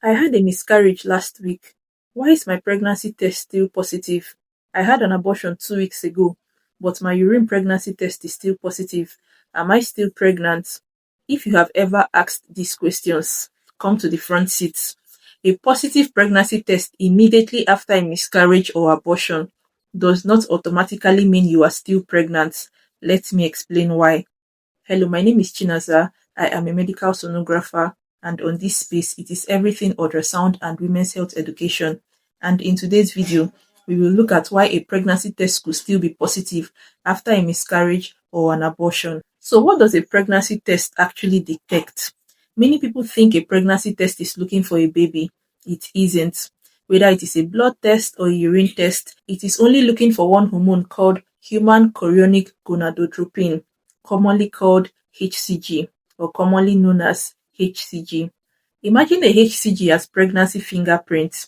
I had a miscarriage last week. Why is my pregnancy test still positive? I had an abortion 2 weeks ago, but my urine pregnancy test is still positive. Am I still pregnant? If you have ever asked these questions, come to the front seat. A positive pregnancy test immediately after a miscarriage or abortion does not automatically mean you are still pregnant. Let me explain why. Hello, my name is Chinaza. I am a medical sonographer, and on this space, it is everything ultrasound and women's health education. And in today's video, we will look at why a pregnancy test could still be positive after a miscarriage or an abortion. So, what does a pregnancy test actually detect? Many people think a pregnancy test is looking for a baby. It isn't. Whether it is a blood test or a urine test, it is only looking for one hormone called human chorionic gonadotropin, commonly called HCG, or commonly known as HCG. Imagine a HCG as pregnancy fingerprint.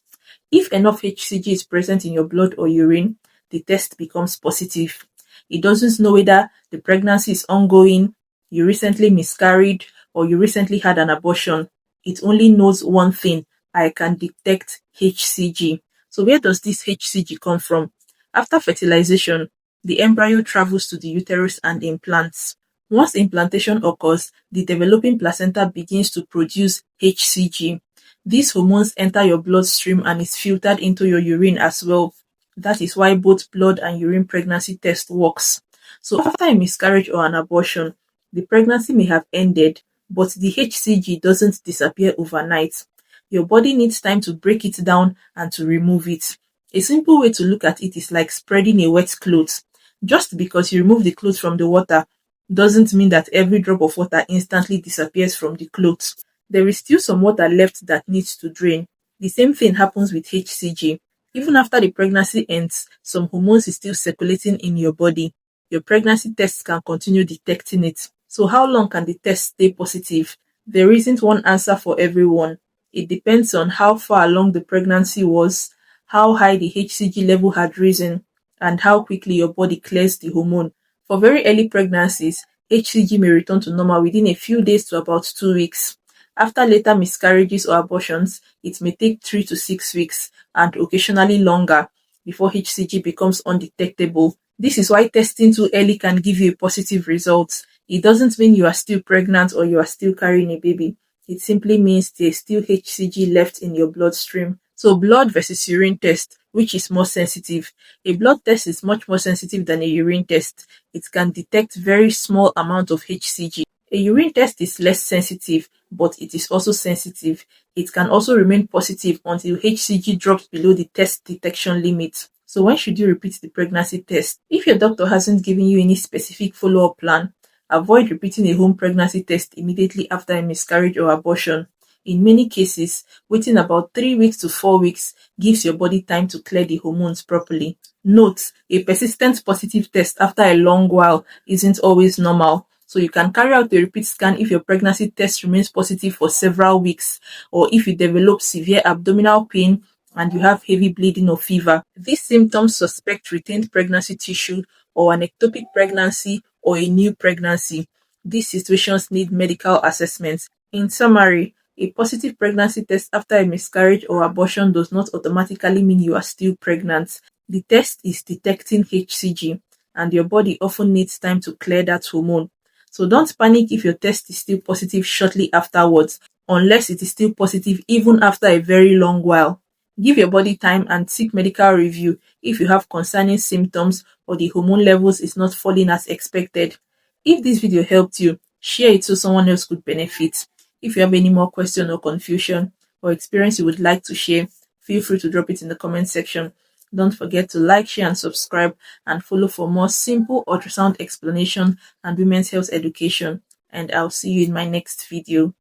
If enough HCG is present in your blood or urine, the test becomes positive. It doesn't know whether the pregnancy is ongoing, you recently miscarried, or you recently had an abortion. It only knows one thing: I can detect HCG. So where does this HCG come from? After fertilization, the embryo travels to the uterus and implants. Once implantation occurs, the developing placenta begins to produce HCG. These hormones enter your bloodstream and is filtered into your urine as well. That is why both blood and urine pregnancy test works. So after a miscarriage or an abortion, the pregnancy may have ended, but the HCG doesn't disappear overnight. Your body needs time to break it down and to remove it. A simple way to look at it is like spreading a wet cloth. Just because you remove the cloth from the water doesn't mean that every drop of water instantly disappears from the cloth. There is still some water left that needs to drain. The same thing happens with HCG. Even after the pregnancy ends, some hormones is still circulating in your body. Your pregnancy tests can continue detecting it. So how long can the test stay positive? There isn't one answer for everyone. It depends on how far along the pregnancy was, how high the HCG level had risen, and how quickly your body clears the hormone. For very early pregnancies, HCG may return to normal within a few days to about 2 weeks. After later miscarriages or abortions, it may take 3 to 6 weeks and occasionally longer before HCG becomes undetectable. This is why testing too early can give you a positive result. It doesn't mean you are still pregnant or you are still carrying a baby. It simply means there's still HCG left in your bloodstream. So blood versus urine test, which is more sensitive? A blood test is much more sensitive than a urine test. It can detect very small amount of HCG. A urine test is less sensitive, but it is also sensitive. It can also remain positive until HCG drops below the test detection limit. So when should you repeat the pregnancy test? If your doctor hasn't given you any specific follow-up plan, avoid repeating a home pregnancy test immediately after a miscarriage or abortion. In many cases, waiting about 3 weeks to 4 weeks gives your body time to clear the hormones properly. Note, a persistent positive test after a long while isn't always normal. So you can carry out a repeat scan if your pregnancy test remains positive for several weeks, or if you develop severe abdominal pain and you have heavy bleeding or fever. These symptoms suspect retained pregnancy tissue or an ectopic pregnancy or a new pregnancy. These situations need medical assessments. In summary, a positive pregnancy test after a miscarriage or abortion does not automatically mean you are still pregnant. The test is detecting HCG, and your body often needs time to clear that hormone. So don't panic if your test is still positive shortly afterwards, unless it is still positive even after a very long while. Give your body time and seek medical review if you have concerning symptoms or the hormone levels is not falling as expected. If this video helped you, share it so someone else could benefit. If you have any more question or confusion or experience you would like to share, feel free to drop it in the comment section. Don't forget to like, share and subscribe, and follow for more simple ultrasound explanation and women's health education. And I'll see you in my next video.